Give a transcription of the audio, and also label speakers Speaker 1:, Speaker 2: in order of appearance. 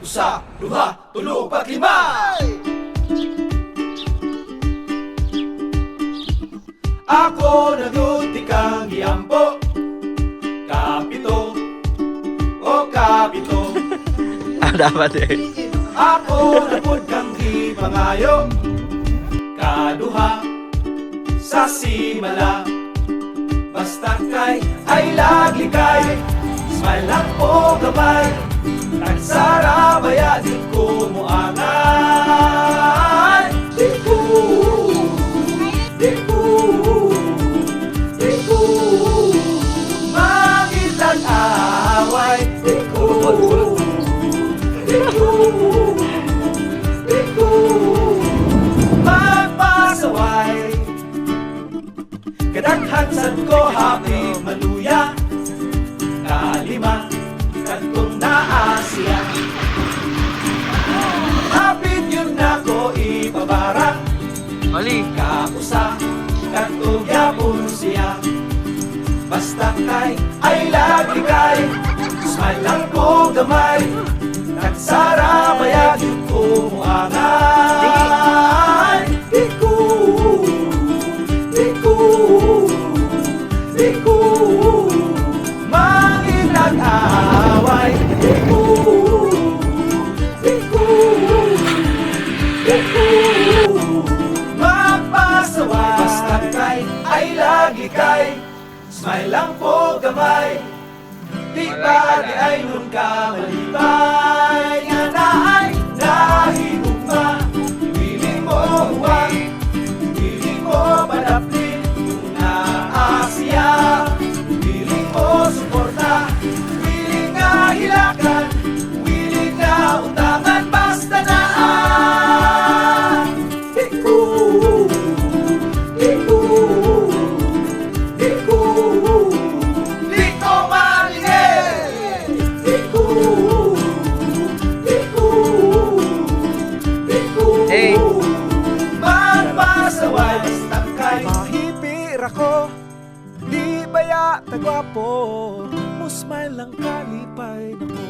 Speaker 1: usa, duha, tulo, upat, lima. Ako nagyuti kang giampo, kapito, o kapito.
Speaker 2: Dapat eh.
Speaker 1: Ako napod kang gipangayo, kaduha, sa simala. Basta kay ay lagi kay, smile lang po gamay. Nagsara baya di ko muangan. Di ko mangitag-away. Di ko magpasaway. Kadaghan sad ko happy maluya, kalima kadtong naa siya. Hapit yun na ko ipabarang,
Speaker 2: Mali.
Speaker 1: kausa kadtong yapon siya. Basta kay ay lagi kay, smile lang ko gamay. Nagsara bayag yun ko muangan. Di ko mangitag-away. Di ko magpasaway. Basta kay ay lagi kay, smile lang po gamay. Di ba di ay nun ka malibay. Nga na ay nahigugma, piling mo huwag, piling mo padaplin. Kung naasya, piling mo suporta, piling nga hilakan, piling nga utangan. Basta na di ko
Speaker 2: Hey.
Speaker 1: magpasaway. Basta kay
Speaker 3: Mahipir ako, di baya tagwapo, mo smile lang kalipay nako.